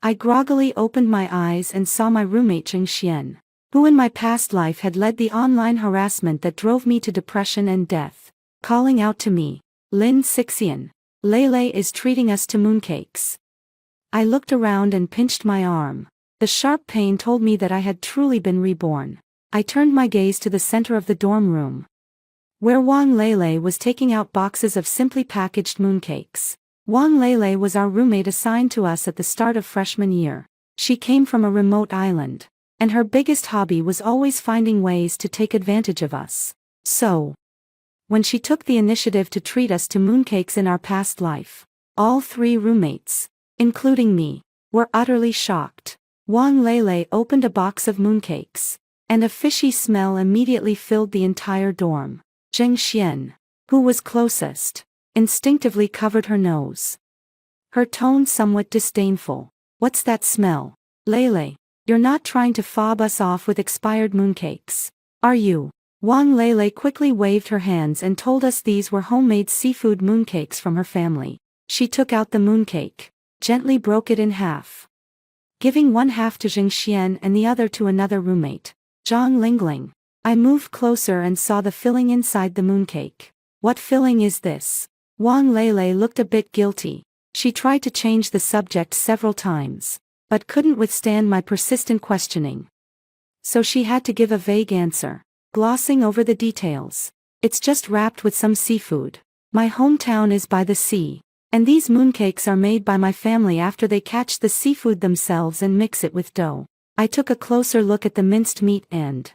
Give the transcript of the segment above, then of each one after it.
I groggily opened my eyes and saw my roommate Zheng Xian, who in my past life had led the online harassment that drove me to depression and death, calling out to me, "Lin Xixian, Lele is treating us to mooncakes." I looked around and pinched my arm. The sharp pain told me that I had truly been reborn. I turned my gaze to the center of the dorm room, where Wang Lele was taking out boxes of simply packaged mooncakes. Wang Lele was our roommate assigned to us at the start of freshman year. She came from a remote island, and her biggest hobby was always finding ways to take advantage of us. So, when she took the initiative to treat us to mooncakes in our past life, all three roommates, including me, were utterly shocked. Wang Lele opened a box of mooncakes, and a fishy smell immediately filled the entire dorm. Zheng Xian, who was closest, instinctively covered her nose, her tone somewhat disdainful. "What's that smell? Lele, you're not trying to fob us off with expired mooncakes, are you?" Wang Lele quickly waved her hands and told us these were homemade seafood mooncakes from her family. She took out the mooncake, gently broke it in half, giving one half to Zheng Xian and the other to another roommate, Zhang Lingling. I moved closer and saw the filling inside the mooncake. "What filling is this?" Wang Lele looked a bit guilty. She tried to change the subject several times, but couldn't withstand my persistent questioning. So she had to give a vague answer, glossing over the details. "It's just wrapped with some seafood. My hometown is by the sea, and these mooncakes are made by my family after they catch the seafood themselves and mix it with dough." I took a closer look at the minced meat and,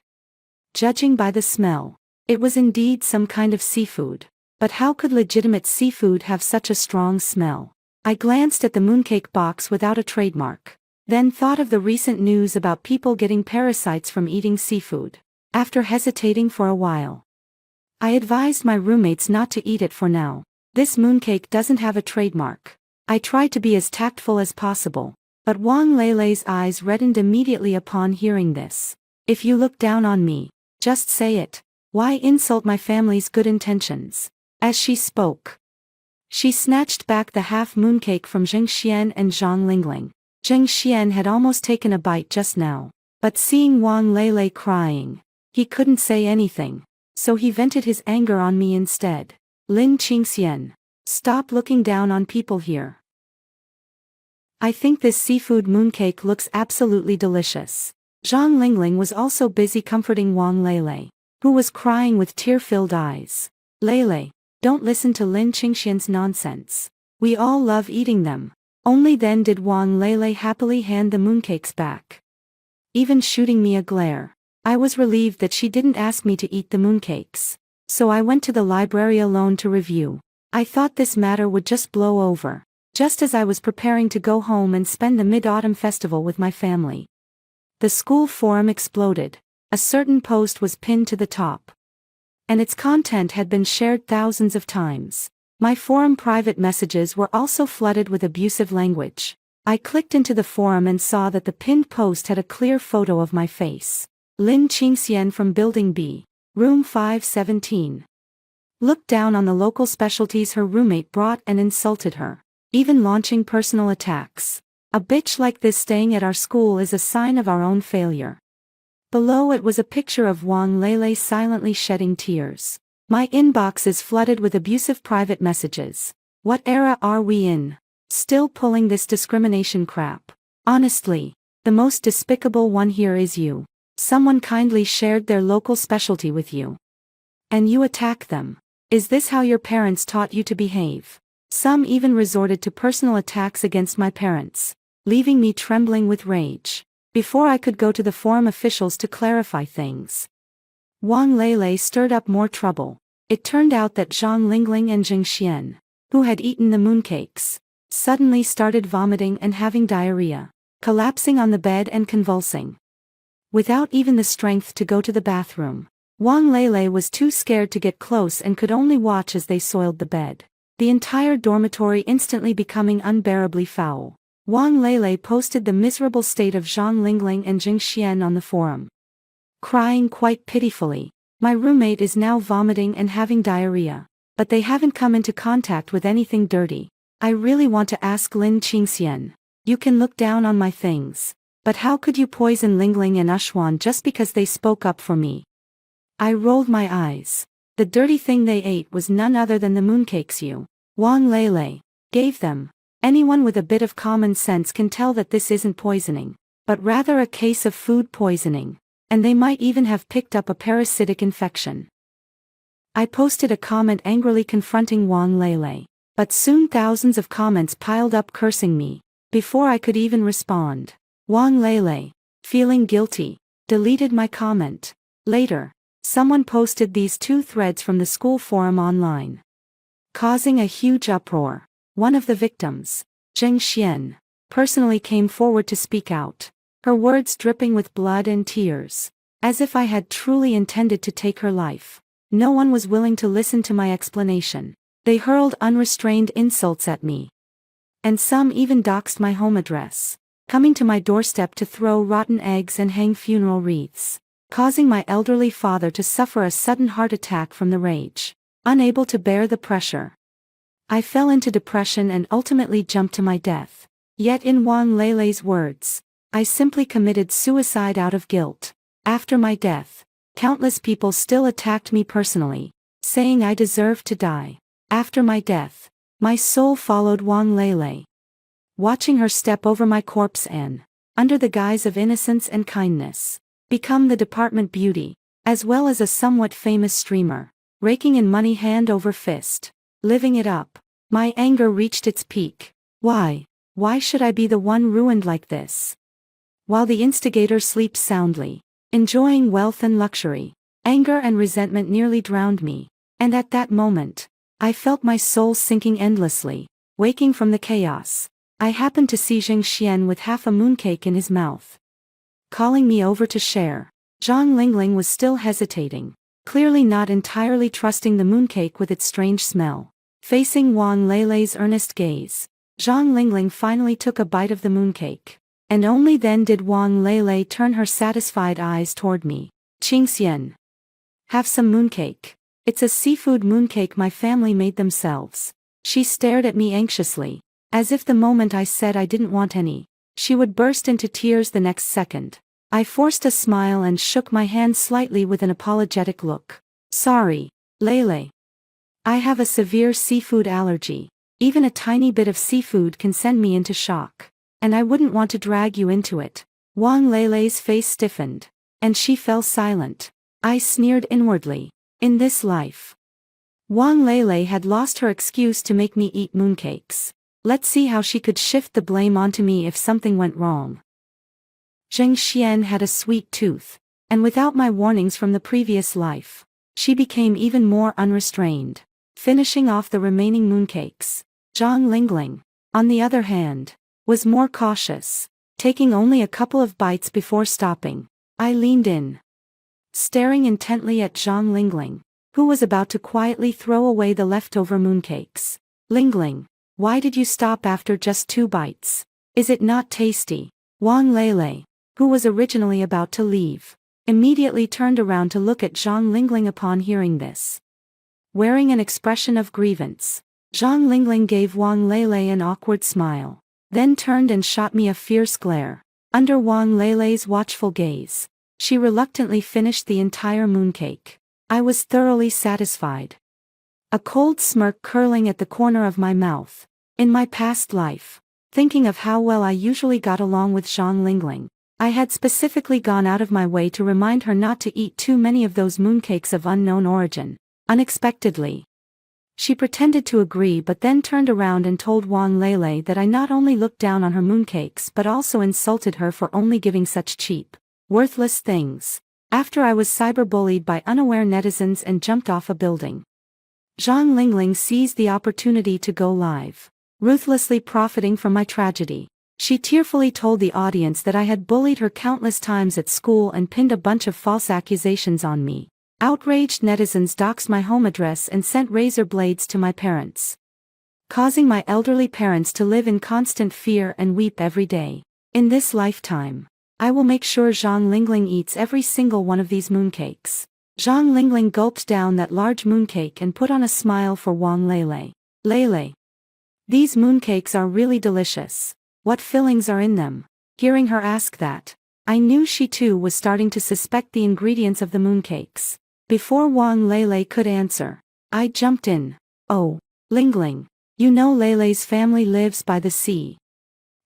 judging by the smell, it was indeed some kind of seafood. But how could legitimate seafood have such a strong smell? I glanced at the mooncake box without a trademark, then thought of the recent news about people getting parasites from eating seafood. After hesitating for a while, I advised my roommates not to eat it for now. "This mooncake doesn't have a trademark." I tried to be as tactful as possible, but Wang Lele's eyes reddened immediately upon hearing this. "If you look down on me, just say it. Why insult my family's good intentions?" As she spoke, she snatched back the half mooncake from Zheng Xian and Zhang Lingling. Zheng Xian had almost taken a bite just now, but seeing Wang Lele crying, he couldn't say anything, so he vented his anger on me instead. "Lin Qingxian, stop looking down on people here. I think this seafood mooncake looks absolutely delicious." Zhang Lingling was also busy comforting Wang Lele, who was crying with tear-filled eyes. "Lele, don't listen to Lin Qingxian's nonsense. We all love eating them." Only then did Wang Lele happily hand the mooncakes back, even shooting me a glare. I was relieved that she didn't ask me to eat the mooncakes, so I went to the library alone to review. I thought this matter would just blow over, just as I was preparing to go home and spend the Mid-Autumn Festival with my family. The school forum exploded. A certain post was pinned to the top, and its content had been shared thousands of times. My forum private messages were also flooded with abusive language. I clicked into the forum and saw that the pinned post had a clear photo of my face. "Lin Qingxian from Building B, Room 517. Looked down on the local specialties her roommate brought and insulted her, even launching personal attacks. A bitch like this staying at our school is a sign of our own failure." Below it was a picture of Wang Lele silently shedding tears. My inbox is flooded with abusive private messages. What era are we in? Still pulling this discrimination crap? Honestly, the most despicable one here is you. Someone kindly shared their local specialty with you, and you attack them. Is this how your parents taught you to behave? Some even resorted to personal attacks against my parents, leaving me trembling with rage. Before I could go to the forum officials to clarify things, Wang Lele stirred up more trouble. It turned out that Zhang Lingling and Zheng Xian, who had eaten the mooncakes, suddenly started vomiting and having diarrhea, collapsing on the bed and convulsing, without even the strength to go to the bathroom. Wang Lele was too scared to get close and could only watch as they soiled the bed, the entire dormitory instantly becoming unbearably foul. Wang Lele posted the miserable state of Zhang Lingling and Zheng Xian on the forum, crying quite pitifully. "My roommate is now vomiting and having diarrhea, but they haven't come into contact with anything dirty. I really want to ask Lin Qingxian, You can look down on my things. But how could you poison Lingling and Ushwan just because they spoke up for me? I rolled my eyes. The dirty thing they ate was none other than the mooncakes you, Wang Lele, gave them. Anyone with a bit of common sense can tell that this isn't poisoning, but rather a case of food poisoning, and they might even have picked up a parasitic infection. I posted a comment angrily confronting Wang Lele, but soon thousands of comments piled up cursing me. Before I could even respond, Wang Lele, feeling guilty, deleted my comment. Later, someone posted these two threads from the school forum online, causing a huge uproar. One of the victims, Zheng Xian, personally came forward to speak out, her words dripping with blood and tears, as if I had truly intended to take her life. No one was willing to listen to my explanation. They hurled unrestrained insults at me. And some even doxed my home address, coming to my doorstep to throw rotten eggs and hang funeral wreaths, causing my elderly father to suffer a sudden heart attack from the rage. Unable to bear the pressure, I fell into depression and ultimately jumped to my death. Yet in Wang Lele's words, I simply committed suicide out of guilt. After my death, countless people still attacked me personally, saying I deserved to die. After my death, my soul followed Wang Lele, watching her step over my corpse and, under the guise of innocence and kindness, become the department beauty, as well as a somewhat famous streamer, raking in money hand over fist, living it up. My anger reached its peak. Why should I be the one ruined like this? While the instigator sleeps soundly, enjoying wealth and luxury, anger and resentment nearly drowned me, and at that moment, I felt my soul sinking endlessly. Waking from the chaos, I happened to see Zheng Xian with half a mooncake in his mouth, calling me over to share. Zhang Lingling was still hesitating, clearly not entirely trusting the mooncake with its strange smell. Facing Wang Lele's earnest gaze, Zhang Lingling finally took a bite of the mooncake, and only then did Wang Lele turn her satisfied eyes toward me. Qingxian, have some mooncake. It's a seafood mooncake my family made themselves. She stared at me anxiously, as if the moment I said I didn't want any, she would burst into tears the next second. I forced a smile and shook my hand slightly with an apologetic look. Sorry, Lele. I have a severe seafood allergy. Even a tiny bit of seafood can send me into shock, and I wouldn't want to drag you into it. Wang Lele's face stiffened, and she fell silent. I sneered inwardly. In this life, Wang Lele had lost her excuse to make me eat mooncakes. Let's see how she could shift the blame onto me if something went wrong. Zheng Xian had a sweet tooth, and without my warnings from the previous life, she became even more unrestrained, finishing off the remaining mooncakes. Zhang Lingling, on the other hand, was more cautious, taking only a couple of bites before stopping. I leaned in, staring intently at Zhang Lingling, who was about to quietly throw away the leftover mooncakes. Lingling, why did you stop after just 2 bites? Is it not tasty? Wang Lele, who was originally about to leave, immediately turned around to look at Zhang Lingling upon hearing this. Wearing an expression of grievance, Zhang Lingling gave Wang Lele an awkward smile, then turned and shot me a fierce glare. Under Wang Lele's watchful gaze, she reluctantly finished the entire mooncake. I was thoroughly satisfied, a cold smirk curling at the corner of my mouth. In my past life, thinking of how well I usually got along with Zhang Lingling, I had specifically gone out of my way to remind her not to eat too many of those mooncakes of unknown origin. Unexpectedly, she pretended to agree but then turned around and told Wang Lele that I not only looked down on her mooncakes but also insulted her for only giving such cheap, worthless things. After I was cyberbullied by unaware netizens and jumped off a building, Zhang Lingling seized the opportunity to go live, ruthlessly profiting from my tragedy. She tearfully told the audience that I had bullied her countless times at school and pinned a bunch of false accusations on me. Outraged netizens doxed my home address and sent razor blades to my parents, causing my elderly parents to live in constant fear and weep every day. In this lifetime, I will make sure Zhang Lingling eats every single one of these mooncakes. Zhang Lingling gulped down that large mooncake and put on a smile for Wang Lele. Lele, these mooncakes are really delicious. What fillings are in them? Hearing her ask that, I knew she too was starting to suspect the ingredients of the mooncakes. Before Wang Lele could answer, I jumped in. Oh, Lingling. You know Lele's family lives by the sea.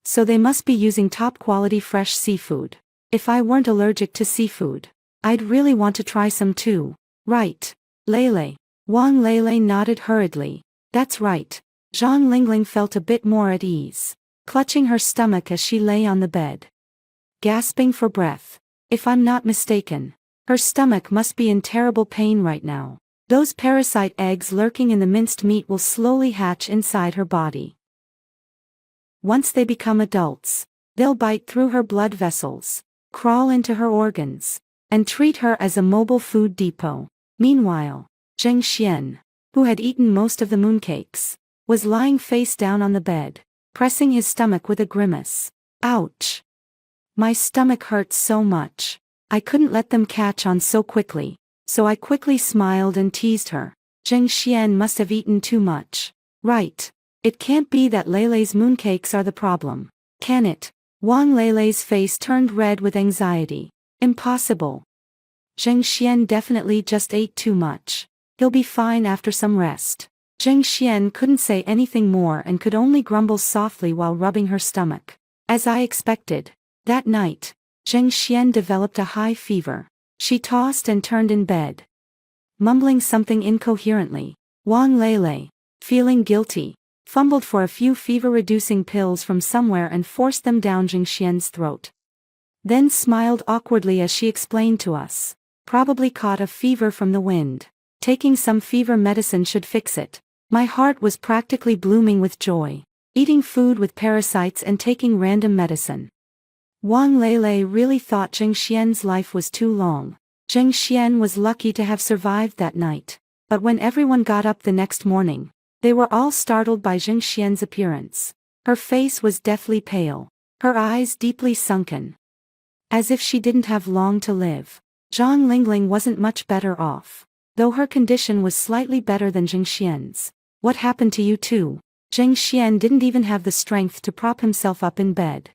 So they must be using top-quality fresh seafood. If I weren't allergic to seafood, I'd really want to try some too. Right, Lele. Wang Lele nodded hurriedly. That's right. Zhang Lingling felt a bit more at ease, clutching her stomach as she lay on the bed, gasping for breath. If I'm not mistaken, her stomach must be in terrible pain right now. Those parasite eggs lurking in the minced meat will slowly hatch inside her body. Once they become adults, they'll bite through her blood vessels, crawl into her organs, and treat her as a mobile food depot. Meanwhile, Zheng Xian, who had eaten most of the mooncakes, was lying face down on the bed, pressing his stomach with a grimace. Ouch! My stomach hurts so much. I couldn't let them catch on so quickly, so I quickly smiled and teased her. Zheng Xian must have eaten too much. Right. It can't be that Lele's mooncakes are the problem, can it? Wang Lele's face turned red with anxiety. Impossible. Zheng Xian definitely just ate too much. He'll be fine after some rest. Zheng Xian couldn't say anything more and could only grumble softly while rubbing her stomach. As I expected, that night, Zheng Xian developed a high fever. She tossed and turned in bed, mumbling something incoherently. Wang Lele, feeling guilty, fumbled for a few fever-reducing pills from somewhere and forced them down Zheng Xian's throat. Then smiled awkwardly as she explained to us. Probably caught a fever from the wind. Taking some fever medicine should fix it. My heart was practically blooming with joy. Eating food with parasites and taking random medicine. Wang Lele really thought Zheng Xian's life was too long. Zheng Xian was lucky to have survived that night. But when everyone got up the next morning, they were all startled by Zheng Xian's appearance. Her face was deathly pale, her eyes deeply sunken, as if she didn't have long to live. Zhang Lingling wasn't much better off, though her condition was slightly better than Zheng Xian's. What happened to you two? Zheng Xian didn't even have the strength to prop himself up in bed.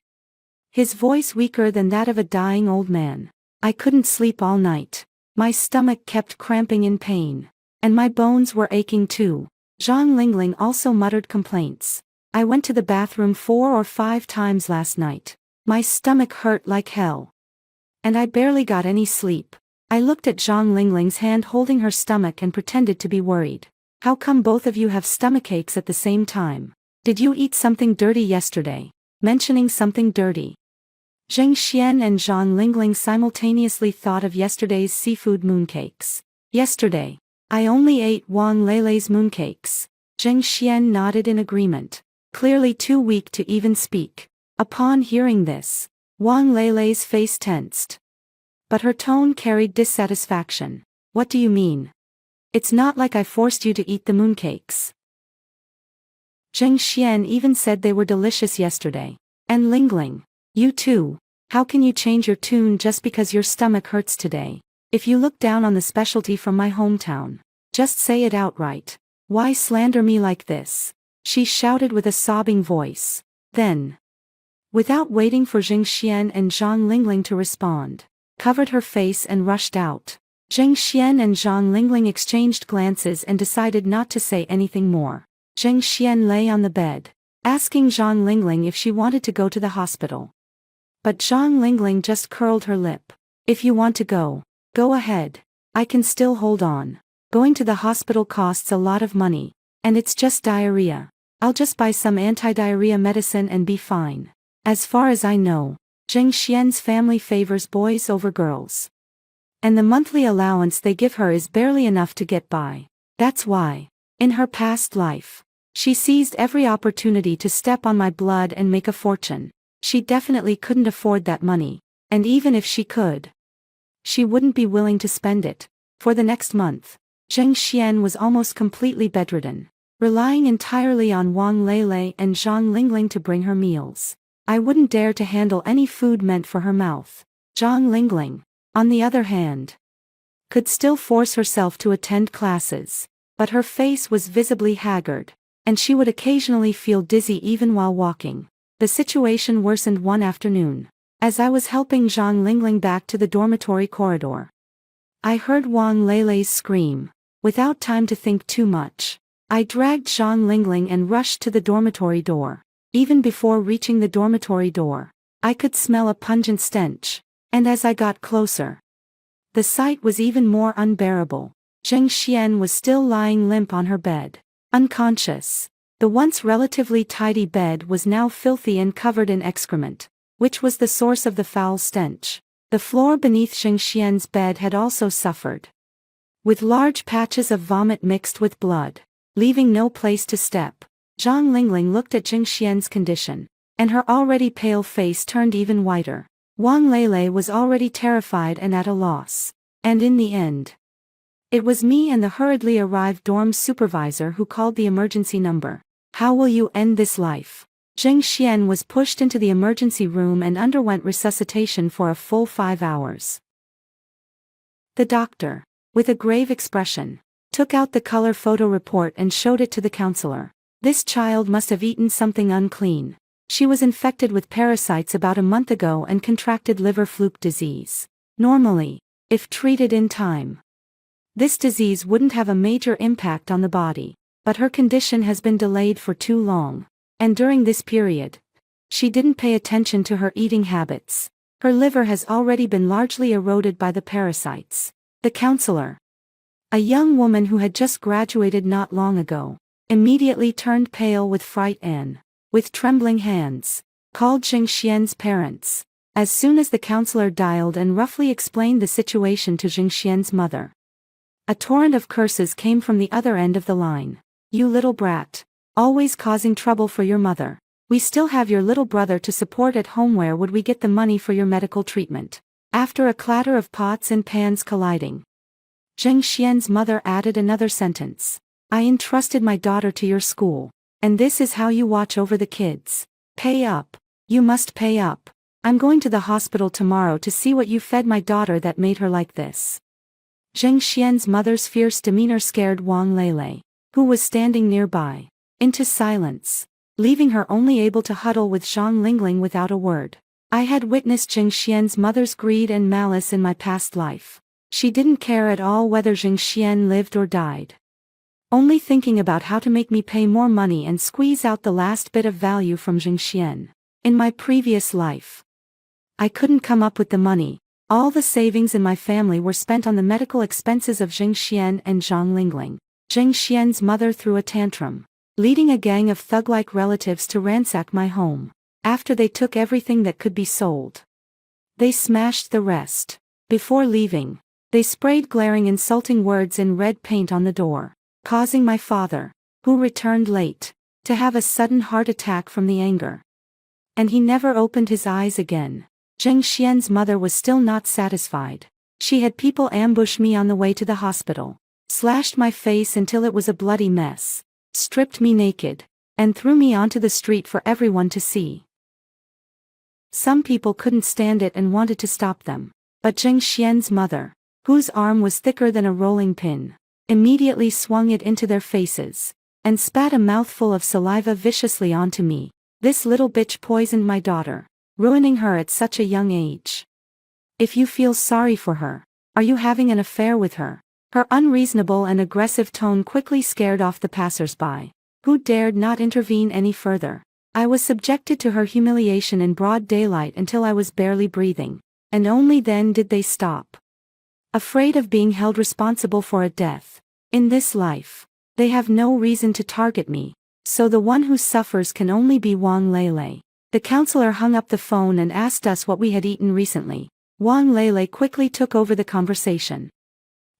His voice weaker than that of a dying old man. I couldn't sleep all night. My stomach kept cramping in pain. And my bones were aching too. Zhang Lingling also muttered complaints. I went to the bathroom 4 or 5 times last night. My stomach hurt like hell. And I barely got any sleep. I looked at Zhang Lingling's hand holding her stomach and pretended to be worried. How come both of you have stomachaches at the same time? Did you eat something dirty yesterday? Mentioning something dirty, Zheng Xian and Zhang Lingling simultaneously thought of yesterday's seafood mooncakes. Yesterday, I only ate Wang Lele's mooncakes. Zheng Xian nodded in agreement, clearly too weak to even speak. Upon hearing this, Wang Lele's face tensed. But her tone carried dissatisfaction. What do you mean? It's not like I forced you to eat the mooncakes. Zheng Xian even said they were delicious yesterday. And Lingling, you too. How can you change your tune just because your stomach hurts today? If you look down on the specialty from my hometown, just say it outright. Why slander me like this? She shouted with a sobbing voice. Then, without waiting for Zheng Xian and Zhang Lingling to respond, covered her face and rushed out. Zheng Xian and Zhang Lingling exchanged glances and decided not to say anything more. Zheng Xian lay on the bed, asking Zhang Lingling if she wanted to go to the hospital. But Zhang Lingling just curled her lip. If you want to go, go ahead. I can still hold on. Going to the hospital costs a lot of money, and it's just diarrhea. I'll just buy some anti-diarrhea medicine and be fine. As far as I know, Zheng Xian's family favors boys over girls. And the monthly allowance they give her is barely enough to get by. That's why, in her past life, she seized every opportunity to step on my blood and make a fortune. She definitely couldn't afford that money, and even if she could, she wouldn't be willing to spend it. For the next month, Zheng Xian was almost completely bedridden, relying entirely on Wang Lele and Zhang Lingling to bring her meals. I wouldn't dare to handle any food meant for her mouth. Zhang Lingling, on the other hand, could still force herself to attend classes, but her face was visibly haggard, and she would occasionally feel dizzy even while walking. The situation worsened one afternoon. As I was helping Zhang Lingling back to the dormitory corridor, I heard Wang Leilei's scream. Without time to think too much, I dragged Zhang Lingling and rushed to the dormitory door. Even before reaching the dormitory door, I could smell a pungent stench, and as I got closer, the sight was even more unbearable. Zheng Xian was still lying limp on her bed, unconscious. The once relatively tidy bed was now filthy and covered in excrement, which was the source of the foul stench. The floor beneath Zheng Xian's bed had also suffered, with large patches of vomit mixed with blood, leaving no place to step. Zhang Lingling looked at Zheng Xian's condition, and her already pale face turned even whiter. Wang Leilei was already terrified and at a loss. And in the end, it was me and the hurriedly arrived dorm supervisor who called the emergency number. How will you end this life? Zheng Xian was pushed into the emergency room and underwent resuscitation for a full 5 hours. The doctor, with a grave expression, took out the color photo report and showed it to the counselor. This child must have eaten something unclean. She was infected with parasites about a month ago and contracted liver fluke disease. Normally, if treated in time, this disease wouldn't have a major impact on the body, but her condition has been delayed for too long, and during this period, she didn't pay attention to her eating habits. Her liver has already been largely eroded by the parasites. The counselor, a young woman who had just graduated not long ago, immediately turned pale with fright and, with trembling hands, called Zheng Xian's parents. As soon as the counselor dialed and roughly explained the situation to Zheng Xian's mother, a torrent of curses came from the other end of the line. You little brat, always causing trouble for your mother. We still have your little brother to support at home. Where would we get the money for your medical treatment? After a clatter of pots and pans colliding, Zheng Xian's mother added another sentence. I entrusted my daughter to your school, and this is how you watch over the kids. Pay up. You must pay up. I'm going to the hospital tomorrow to see what you fed my daughter that made her like this. Zheng Xian's mother's fierce demeanor scared Wang Leilei, who was standing nearby, into silence, leaving her only able to huddle with Zhang Lingling without a word. I had witnessed Zheng Xian's mother's greed and malice in my past life. She didn't care at all whether Zheng Xian lived or died, only thinking about how to make me pay more money and squeeze out the last bit of value from Zheng Xian. In my previous life, I couldn't come up with the money. All the savings in my family were spent on the medical expenses of Zheng Xian and Zhang Lingling. Zheng Xian's mother threw a tantrum, leading a gang of thug-like relatives to ransack my home. After they took everything that could be sold, they smashed the rest. Before leaving, they sprayed glaring insulting words in red paint on the door, causing my father, who returned late, to have a sudden heart attack from the anger. And he never opened his eyes again. Zheng Xian's mother was still not satisfied. She had people ambush me on the way to the hospital, slashed my face until it was a bloody mess, stripped me naked, and threw me onto the street for everyone to see. Some people couldn't stand it and wanted to stop them, but Zheng Xian's mother, whose arm was thicker than a rolling pin, immediately swung it into their faces, and spat a mouthful of saliva viciously onto me. This little bitch poisoned my daughter, ruining her at such a young age. If you feel sorry for her, are you having an affair with her? Her unreasonable and aggressive tone quickly scared off the passers-by, who dared not intervene any further. I was subjected to her humiliation in broad daylight until I was barely breathing, and only then did they stop. Afraid of being held responsible for a death in this life, they have no reason to target me, so the one who suffers can only be Wang Leilei. The counselor hung up the phone and asked us what we had eaten recently. Wang Leilei quickly took over the conversation,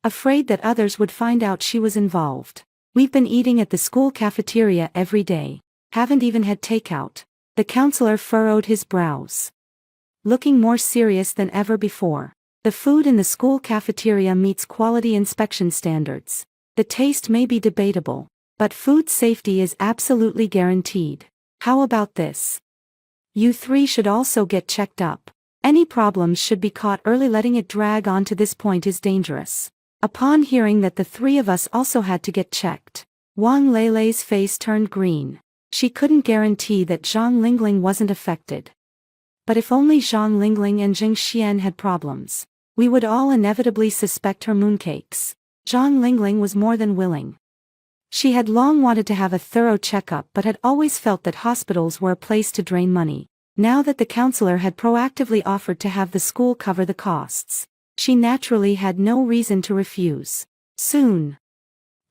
afraid that others would find out she was involved. We've been eating at the school cafeteria every day, haven't even had takeout. The counselor furrowed his brows, looking more serious than ever before. The food in the school cafeteria meets quality inspection standards. The taste may be debatable, but food safety is absolutely guaranteed. How about this? You three should also get checked up. Any problems should be caught early. Letting it drag on to this point is dangerous. Upon hearing that the three of us also had to get checked, Wang Leilei's face turned green. She couldn't guarantee that Zhang Lingling wasn't affected. But if only Zhang Lingling and Jing Xian had problems, we would all inevitably suspect her mooncakes. Zhang Lingling was more than willing. She had long wanted to have a thorough checkup but had always felt that hospitals were a place to drain money. Now that the counselor had proactively offered to have the school cover the costs, she naturally had no reason to refuse. Soon,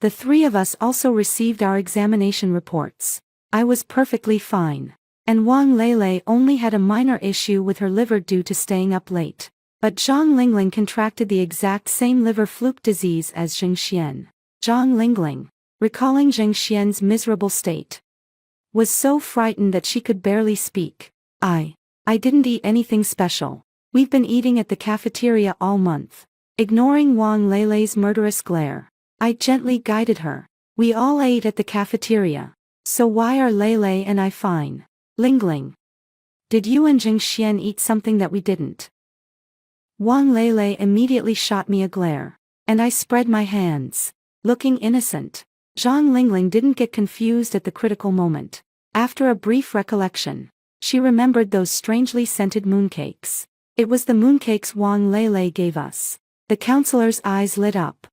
the three of us also received our examination reports. I was perfectly fine. And Wang Lele only had a minor issue with her liver due to staying up late. But Zhang Lingling contracted the exact same liver fluke disease as Jing Xian. Zhang Lingling, recalling Jing Xian's miserable state, was so frightened that she could barely speak. I didn't eat anything special. We've been eating at the cafeteria all month. Ignoring Wang Lele's murderous glare, I gently guided her. We all ate at the cafeteria. So why are Lele and I fine? Lingling, did you and Jing Xian eat something that we didn't? Wang Lele immediately shot me a glare, and I spread my hands, looking innocent. Zhang Lingling didn't get confused at the critical moment. After a brief recollection, she remembered those strangely scented mooncakes. It was the mooncakes Wang Lele gave us. The counselor's eyes lit up,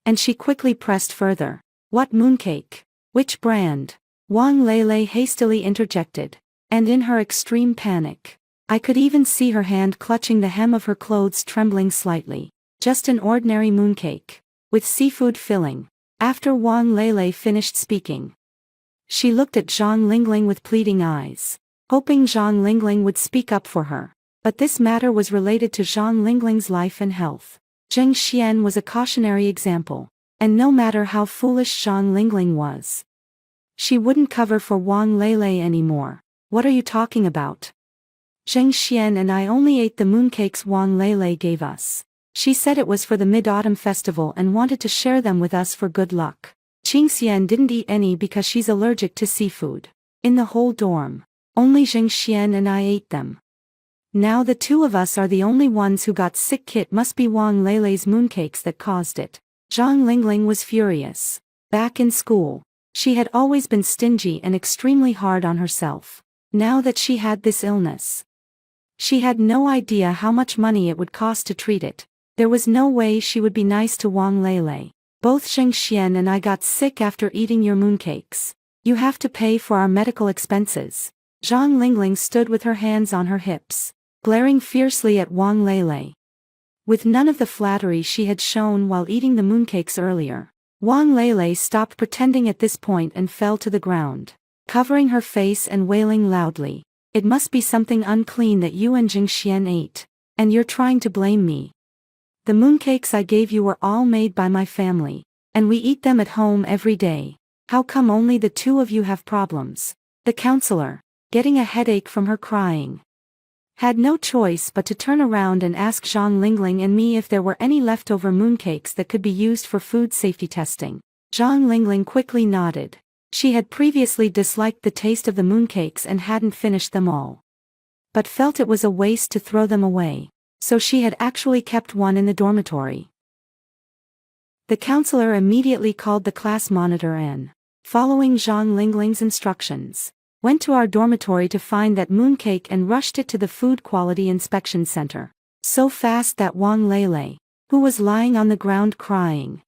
and she quickly pressed further. What mooncake? Which brand? Wang Lele hastily interjected, and in her extreme panic, I could even see her hand clutching the hem of her clothes trembling slightly. Just an ordinary mooncake, with seafood filling. After Wang Lele finished speaking, she looked at Zhang Lingling with pleading eyes, hoping Zhang Lingling would speak up for her. But this matter was related to Zhang Lingling's life and health. Jing Xian was a cautionary example, and no matter how foolish Zhang Lingling was, she wouldn't cover for Wang Lele anymore. What are you talking about? Jing Xian and I only ate the mooncakes Wang Lele gave us. She said it was for the Mid-Autumn Festival and wanted to share them with us for good luck. Qing Xian didn't eat any because she's allergic to seafood. In the whole dorm, only Jing Xian and I ate them. Now the two of us are the only ones who got sick. It must be Wang Lele's mooncakes that caused it. Zhang Lingling was furious. Back in school, she had always been stingy and extremely hard on herself. Now that she had this illness, she had no idea how much money it would cost to treat it. There was no way she would be nice to Wang Lele. Both Jing Xian and I got sick after eating your mooncakes. You have to pay for our medical expenses. Zhang Lingling stood with her hands on her hips, glaring fiercely at Wang Lele. With none of the flattery she had shown while eating the mooncakes earlier, Wang Lele stopped pretending at this point and fell to the ground, covering her face and wailing loudly. It must be something unclean that you and Jing Xian ate, and you're trying to blame me. The mooncakes I gave you were all made by my family, and we eat them at home every day. How come only the two of you have problems? The counselor, getting a headache from her crying, had no choice but to turn around and ask Zhang Lingling and me if there were any leftover mooncakes that could be used for food safety testing. Zhang Lingling quickly nodded. She had previously disliked the taste of the mooncakes and hadn't finished them all, but felt it was a waste to throw them away, so she had actually kept one in the dormitory. The counselor immediately called the class monitor and, following Zhang Lingling's instructions, went to our dormitory to find that mooncake and rushed it to the Food Quality Inspection Center, so fast that Wang Lele, who was lying on the ground crying,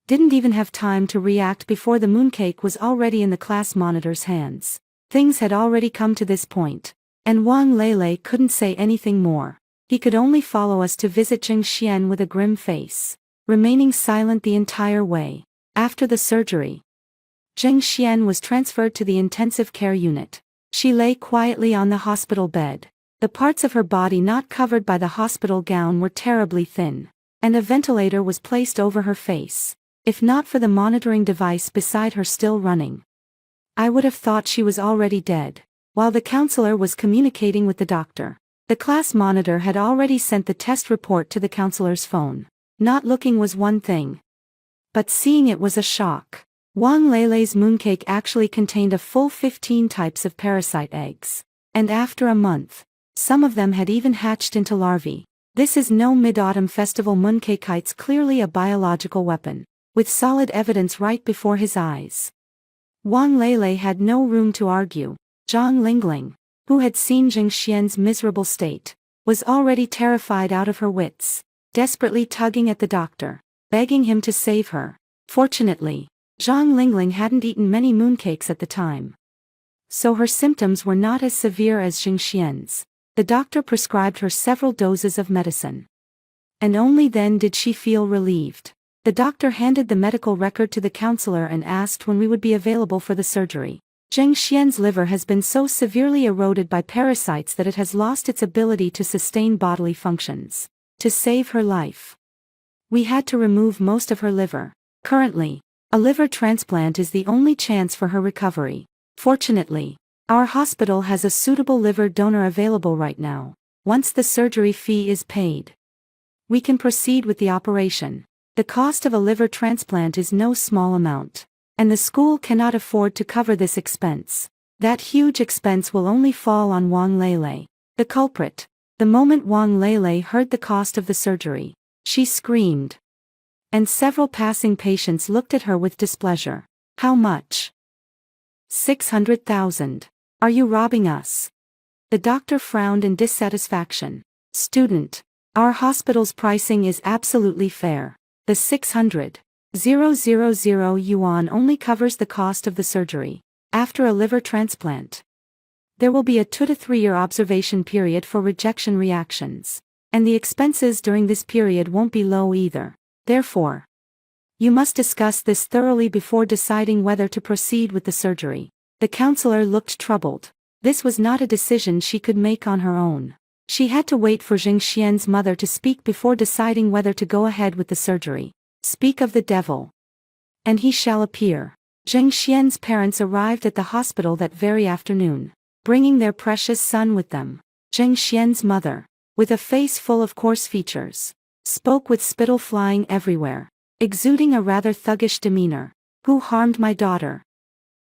didn't even have time to react before the mooncake was already in the class monitor's hands. Things had already come to this point, and Wang Lele couldn't say anything more. He could only follow us to visit Jing Xian with a grim face, remaining silent the entire way. After the surgery, Jing Xian was transferred to the intensive care unit. She lay quietly on the hospital bed. The parts of her body not covered by the hospital gown were terribly thin, and a ventilator was placed over her face. If not for the monitoring device beside her still running, I would have thought she was already dead. While the counselor was communicating with the doctor, the class monitor had already sent the test report to the counselor's phone. Not looking was one thing, but seeing it was a shock. Wang Lele's mooncake actually contained a full 15 types of parasite eggs, and after a month, some of them had even hatched into larvae. This is no Mid-Autumn Festival mooncake. It's clearly a biological weapon, with solid evidence right before his eyes. Wang Lele had no room to argue. Zhang Lingling, who had seen Jing Xian's miserable state, was already terrified out of her wits, desperately tugging at the doctor, begging him to save her. Fortunately, Zhang Lingling hadn't eaten many mooncakes at the time, so her symptoms were not as severe as Jing Xian's. The doctor prescribed her several doses of medicine, and only then did she feel relieved. The doctor handed the medical record to the counselor and asked when we would be available for the surgery. Jing Xian's liver has been so severely eroded by parasites that it has lost its ability to sustain bodily functions. To save her life, we had to remove most of her liver. Currently, a liver transplant is the only chance for her recovery. Fortunately, our hospital has a suitable liver donor available right now. Once the surgery fee is paid, we can proceed with the operation. The cost of a liver transplant is no small amount, and the school cannot afford to cover this expense. That huge expense will only fall on Wang Lele, the culprit. The moment Wang Lele heard the cost of the surgery, she screamed, and several passing patients looked at her with displeasure. How much? 600,000. Are you robbing us? The doctor frowned in dissatisfaction. Student, our hospital's pricing is absolutely fair. The 600,000 yuan only covers the cost of the surgery. After a liver transplant, there will be a 2 to 3 year observation period for rejection reactions, and the expenses during this period won't be low either. Therefore, you must discuss this thoroughly before deciding whether to proceed with the surgery. The counselor looked troubled. This was not a decision she could make on her own. She had to wait for Jing Xian's mother to speak before deciding whether to go ahead with the surgery. Speak of the devil, and he shall appear. Jing Xian's parents arrived at the hospital that very afternoon, bringing their precious son with them. Jing Xian's mother, with a face full of coarse features, spoke with spittle flying everywhere, exuding a rather thuggish demeanor. Who harmed my daughter?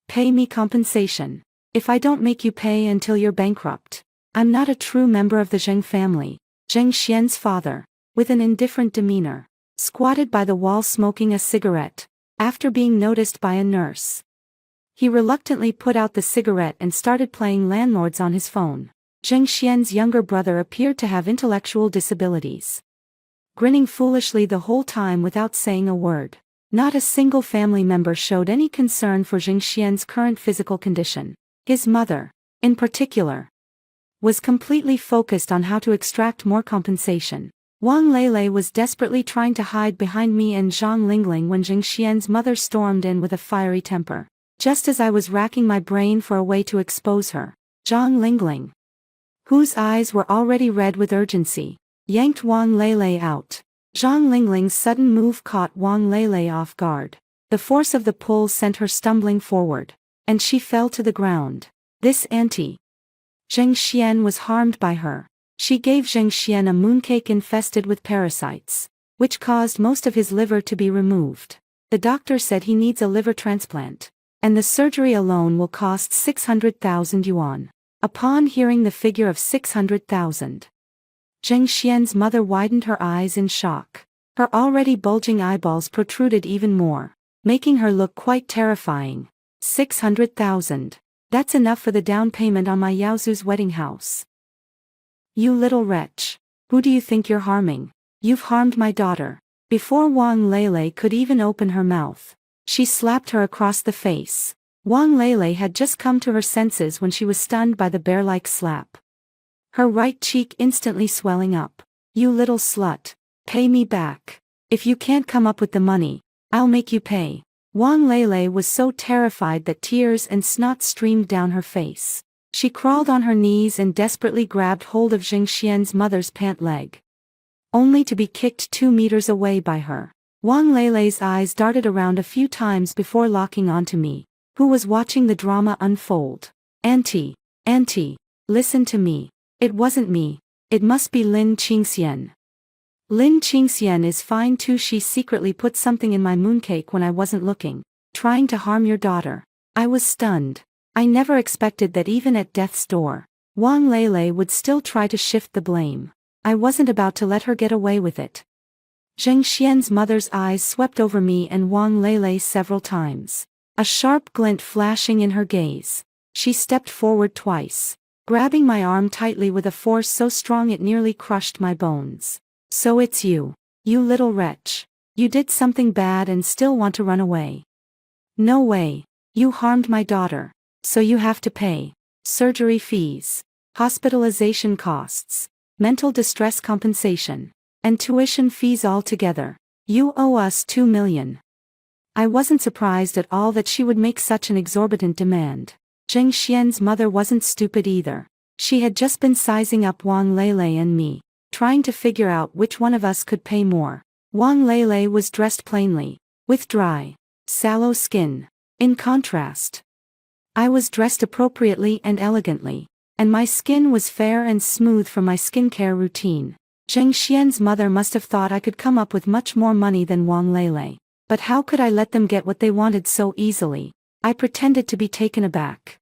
Pay me compensation. If I don't make you pay until you're bankrupt, I'm not a true member of the Zheng family. Jing Xian's father, with an indifferent demeanor, squatted by the wall smoking a cigarette. After being noticed by a nurse, he reluctantly put out the cigarette and started playing landlords on his phone. Jing Xian's younger brother appeared to have intellectual disabilities, grinning foolishly the whole time without saying a word. Not a single family member showed any concern for Jing Xian's current physical condition. His mother, in particular, was completely focused on how to extract more compensation. Wang Lele was desperately trying to hide behind me and Zhang Lingling when Jing Xian's mother stormed in with a fiery temper. Just as I was racking my brain for a way to expose her, Zhang Lingling, whose eyes were already red with urgency, yanked Wang Lele out. Zhang Lingling's sudden move caught Wang Lele off guard. The force of the pull sent her stumbling forward, and she fell to the ground. This auntie, Jing Xian, was harmed by her. She gave Jing Xian a mooncake infested with parasites, which caused most of his liver to be removed. The doctor said he needs a liver transplant, and the surgery alone will cost 600,000 yuan. Upon hearing the figure of 600,000, Jing Xian's mother widened her eyes in shock. Her already bulging eyeballs protruded even more, making her look quite terrifying. 600,000. That's enough for the down payment on my Yaozu's wedding house. You little wretch. Who do you think you're harming? You've harmed my daughter. Before Wang Lele could even open her mouth, she slapped her across the face. Wang Lele had just come to her senses when she was stunned by the bear-like slap, her right cheek instantly swelling up. You little slut. Pay me back. If you can't come up with the money, I'll make you pay. Wang Lele was so terrified that tears and snot streamed down her face. She crawled on her knees and desperately grabbed hold of Jing Xian's mother's pant leg, only to be kicked 2 meters away by her. Wang Lele's eyes darted around a few times before locking onto me, who was watching the drama unfold. Auntie, listen to me. It wasn't me. It must be Lin Qingxian. Lin Qingxian is fine too. She secretly put something in my mooncake when I wasn't looking, trying to harm your daughter. I was stunned. I never expected that even at death's door, Wang Lele would still try to shift the blame. I wasn't about to let her get away with it. Jing Xian's mother's eyes swept over me and Wang Lele several times. a sharp glint flashing in her gaze. She stepped forward twice, grabbing my arm tightly with a force so strong it nearly crushed my bones. So it's you, you little wretch. You did something bad and still want to run away. No way. You harmed my daughter. So you have to pay. Surgery fees, hospitalization costs, mental distress compensation, and tuition fees all together. You owe us 2 million. I wasn't surprised at all that she would make such an exorbitant demand. Zheng Xian's mother wasn't stupid either. She had just been sizing up Wang Lele and me, trying to figure out which one of us could pay more. Wang Lele was dressed plainly, with dry, sallow skin. In contrast, I was dressed appropriately and elegantly, and my skin was fair and smooth from my skincare routine. Zheng Xian's mother must have thought I could come up with much more money than Wang Lele. But how could I let them get what they wanted so easily? I pretended to be taken aback.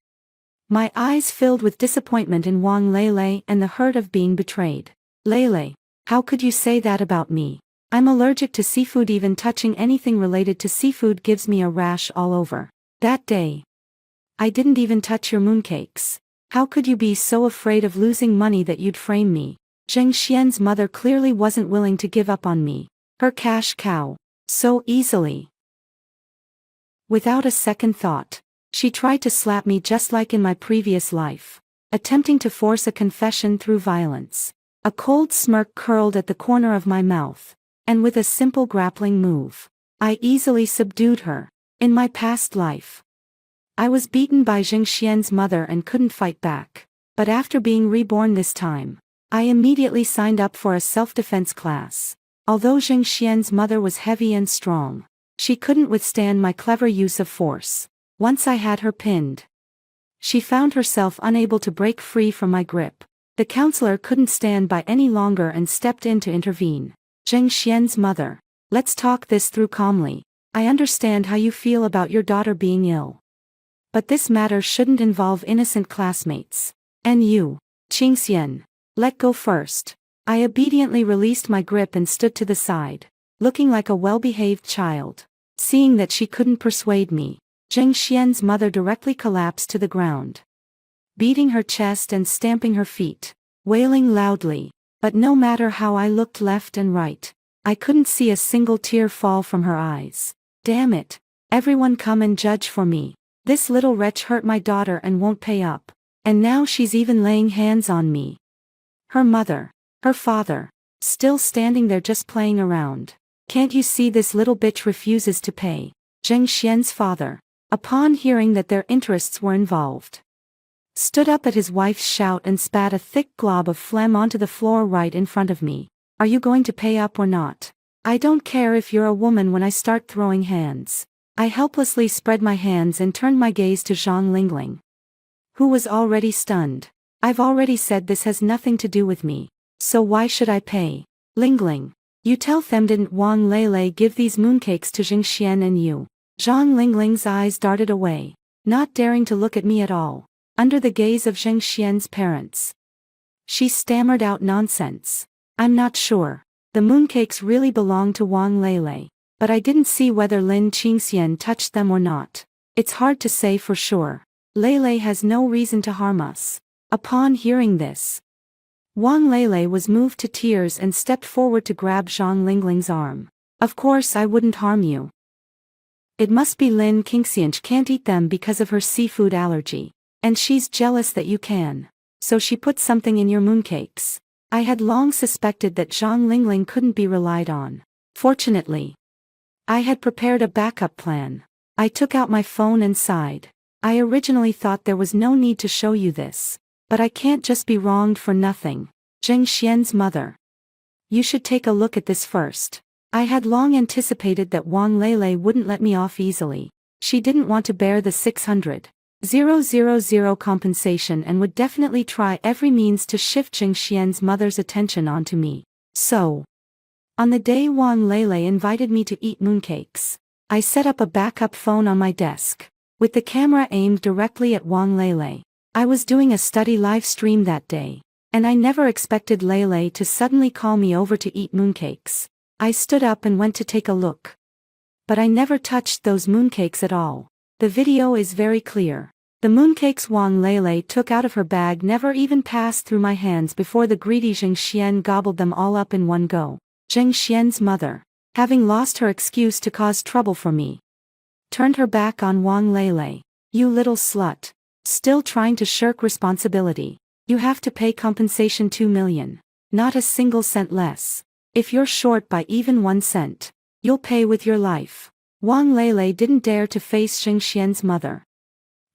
My eyes filled with disappointment in Wang Lele and the hurt of being betrayed. Lele, how could you say that about me? I'm allergic to seafood. Even touching anything related to seafood gives me a rash all over. That day, I didn't even touch your mooncakes. How could you be so afraid of losing money that you'd frame me? Zheng Xian's mother clearly wasn't willing to give up on me, her cash cow, so easily. Without a second thought, she tried to slap me just like in my previous life, attempting to force a confession through violence. A cold smirk curled at the corner of my mouth, and with a simple grappling move, I easily subdued her. In my past life, I was beaten by Zheng Xian's mother and couldn't fight back, but after being reborn this time, I immediately signed up for a self-defense class. Although Zheng Xian's mother was heavy and strong, she couldn't withstand my clever use of force. Once I had her pinned, she found herself unable to break free from my grip. The counselor couldn't stand by any longer and stepped in to intervene. Zheng Xian's mother, let's talk this through calmly. I understand how you feel about your daughter being ill, but this matter shouldn't involve innocent classmates. And you, Qingxian, let go first. I obediently released my grip and stood to the side, looking like a well-behaved child. Seeing that she couldn't persuade me, Zheng Xian's mother directly collapsed to the ground, beating her chest and stamping her feet, wailing loudly. But no matter how I looked left and right, I couldn't see a single tear fall from her eyes. Damn it! Everyone come and judge for me. This little wretch hurt my daughter and won't pay up. And now she's even laying hands on me. Her mother, her father, still standing there just playing around. Can't you see this little bitch refuses to pay? Zheng Xian's father, upon hearing that their interests were involved, stood up at his wife's shout and spat a thick glob of phlegm onto the floor right in front of me. Are you going to pay up or not? I don't care if you're a woman when I start throwing hands. I helplessly spread my hands and turned my gaze to Zhang Lingling, who was already stunned. I've already said this has nothing to do with me, so why should I pay? Lingling, you tell them didn't Wang Lele give these mooncakes to Zheng Xian and you? Zhang Lingling's eyes darted away, not daring to look at me at all, under the gaze of Zheng Xian's parents. She stammered out nonsense. I'm not sure. The mooncakes really belong to Wang Lele, but I didn't see whether Lin Qingxian touched them or not. It's hard to say for sure. Lele has no reason to harm us. Upon hearing this, Wang Lele was moved to tears and stepped forward to grab Zhang Lingling's arm. Of course I wouldn't harm you. It must be Lin Qingxian can't eat them because of her seafood allergy, and she's jealous that you can. So she put something in your mooncakes. I had long suspected that Zhang Lingling couldn't be relied on. Fortunately, I had prepared a backup plan. I took out my phone and sighed. I originally thought there was no need to show you this, but I can't just be wronged for nothing. Zheng Xian's mother, you should take a look at this first. I had long anticipated that Wang Lele wouldn't let me off easily. She didn't want to bear the 600,000 compensation and would definitely try every means to shift Zheng Xian's mother's attention onto me. So, on the day Wang Lele invited me to eat mooncakes, I set up a backup phone on my desk, with the camera aimed directly at Wang Lele. I was doing a study live stream that day, and I never expected Lele to suddenly call me over to eat mooncakes. I stood up and went to take a look. But I never touched those mooncakes at all. The video is very clear. The mooncakes Wang Lele took out of her bag never even passed through my hands before the greedy Zheng Xian gobbled them all up in one go. Zheng Xian's mother, having lost her excuse to cause trouble for me, turned her back on Wang Lele. You little slut. Still trying to shirk responsibility. You have to pay compensation 2 million. Not a single cent less. If you're short by even 1 cent, you'll pay with your life. Wang Lele didn't dare to face Zheng Xian's mother,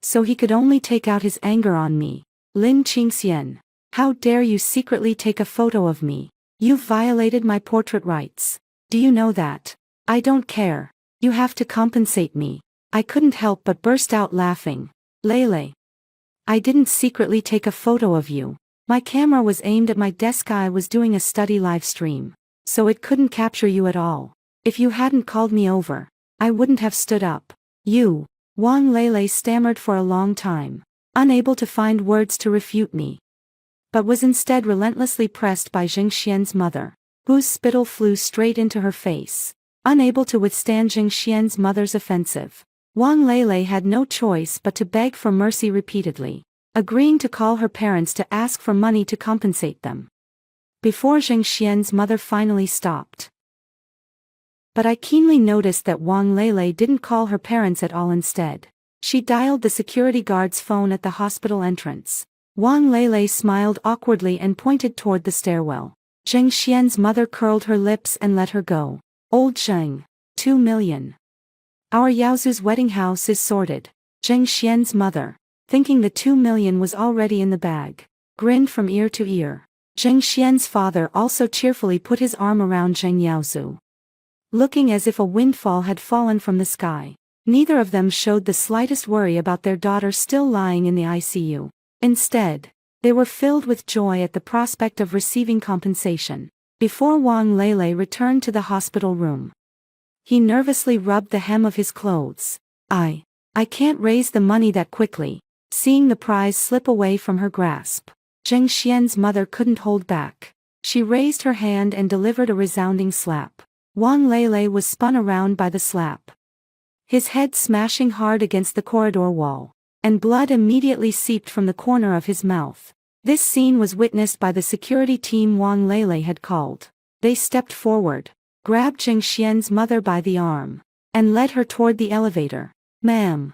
so he could only take out his anger on me. Lin Qingxian, how dare you secretly take a photo of me? You've violated my portrait rights. Do you know that? I don't care. You have to compensate me. I couldn't help but burst out laughing. Lele, I didn't secretly take a photo of you. My camera was aimed at my desk. I was doing a study live stream, so it couldn't capture you at all. If you hadn't called me over, I wouldn't have stood up. You. Wang Lele stammered for a long time, unable to find words to refute me, but was instead relentlessly pressed by Zheng Xian's mother, whose spittle flew straight into her face. Unable to withstand Zheng Xian's mother's offensive, Wang Lele had no choice but to beg for mercy repeatedly, agreeing to call her parents to ask for money to compensate them, before Zheng Xian's mother finally stopped. But I keenly noticed that Wang Lele didn't call her parents at all. Instead, she dialed the security guard's phone at the hospital entrance. Wang Lele smiled awkwardly and pointed toward the stairwell. Zheng Xian's mother curled her lips and let her go. Old Zheng. 2 million. Our Yaozu's wedding house is sorted. Zheng Xian's mother, thinking the 2 million was already in the bag, grinned from ear to ear. Zheng Xian's father also cheerfully put his arm around Zheng Yaozu, looking as if a windfall had fallen from the sky. Neither of them showed the slightest worry about their daughter still lying in the ICU. Instead, they were filled with joy at the prospect of receiving compensation. Before Wang Lele returned to the hospital room, he nervously rubbed the hem of his clothes. I can't raise the money that quickly. Seeing the prize slip away from her grasp, Zheng Xian's mother couldn't hold back. She raised her hand and delivered a resounding slap. Wang Lele was spun around by the slap, his head smashing hard against the corridor wall, and blood immediately seeped from the corner of his mouth. This scene was witnessed by the security team Wang Lele had called. They stepped forward, grabbed Zheng Xian's mother by the arm, and led her toward the elevator. Ma'am,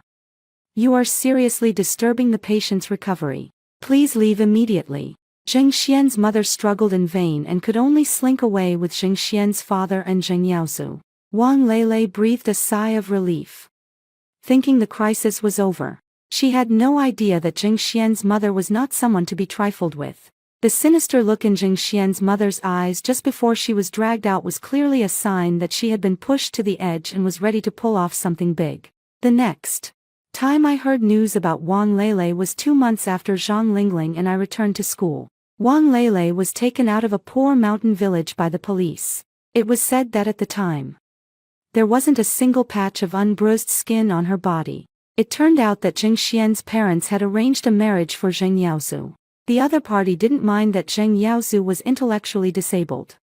you are seriously disturbing the patient's recovery. Please leave immediately. Zheng Xian's mother struggled in vain and could only slink away with Zheng Xian's father and Zheng Yaozu. Wang Lele breathed a sigh of relief, thinking the crisis was over. She had no idea that Zheng Xian's mother was not someone to be trifled with. The sinister look in Zheng Xian's mother's eyes just before she was dragged out was clearly a sign that she had been pushed to the edge and was ready to pull off something big. The next time I heard news about Wang Lele was 2 months after Zhang Lingling and I returned to school. Wang Lele was taken out of a poor mountain village by the police. It was said that at the time, there wasn't a single patch of unbruised skin on her body. It turned out that Zheng Xian's parents had arranged a marriage for Zheng Yaozu. The other party didn't mind that Zheng Yaozu was intellectually disabled,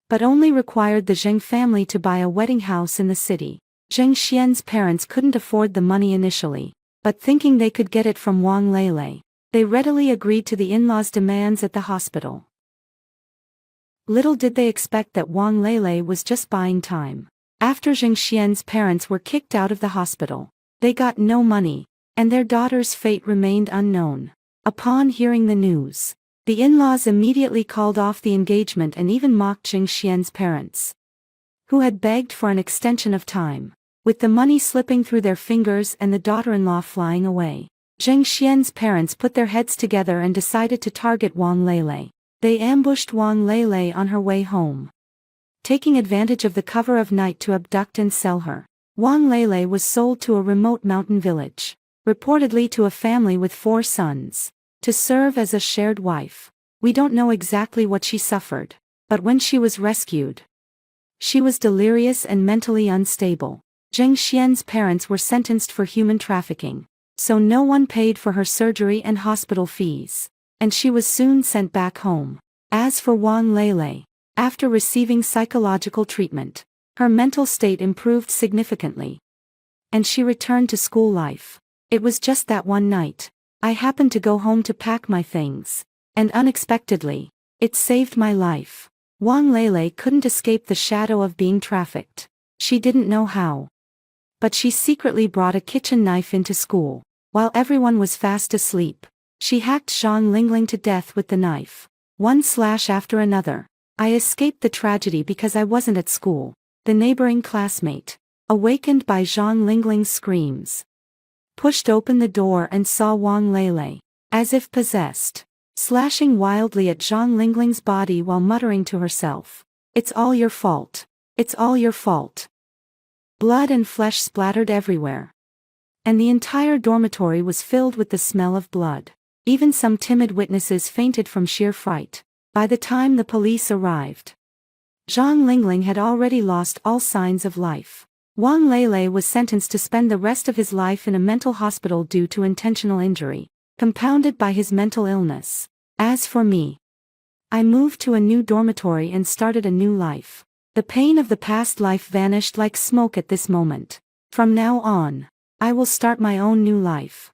but only required the Zheng family to buy a wedding house in the city. Zheng Xian's parents couldn't afford the money initially, but thinking they could get it from Wang Lele, they readily agreed to the in-laws' demands at the hospital. Little did they expect that Wang Lele was just buying time. After Zheng Xian's parents were kicked out of the hospital, they got no money, and their daughter's fate remained unknown. Upon hearing the news, the in-laws immediately called off the engagement and even mocked Zheng Xian's parents, who had begged for an extension of time. With the money slipping through their fingers and the daughter-in-law flying away, Zheng Xian's parents put their heads together and decided to target Wang Lele. They ambushed Wang Lele on her way home, taking advantage of the cover of night to abduct and sell her. Wang Lele was sold to a remote mountain village, reportedly to a family with 4 sons, to serve as a shared wife. We don't know exactly what she suffered, but when she was rescued, she was delirious and mentally unstable. Zheng Xian's parents were sentenced for human trafficking, so no one paid for her surgery and hospital fees, and she was soon sent back home. As for Wang Lele, after receiving psychological treatment, her mental state improved significantly. and she returned to school life. It was just that one night. I happened to go home to pack my things. And unexpectedly, it saved my life. Wang Lele couldn't escape the shadow of being trafficked. She didn't know how. But she secretly brought a kitchen knife into school. While everyone was fast asleep, she hacked Zhang Lingling to death with the knife. One slash after another. I escaped the tragedy because I wasn't at school. The neighboring classmate, awakened by Zhang Lingling's screams, pushed open the door and saw Wang Lele, as if possessed, slashing wildly at Zhang Lingling's body while muttering to herself, "It's all your fault. It's all your fault." Blood and flesh splattered everywhere. And the entire dormitory was filled with the smell of blood. Even some timid witnesses fainted from sheer fright. By the time the police arrived, Zhang Lingling had already lost all signs of life. Wang Lele was sentenced to spend the rest of his life in a mental hospital due to intentional injury, compounded by his mental illness. As for me, I moved to a new dormitory and started a new life. The pain of the past life vanished like smoke at this moment. From now on, I will start my own new life.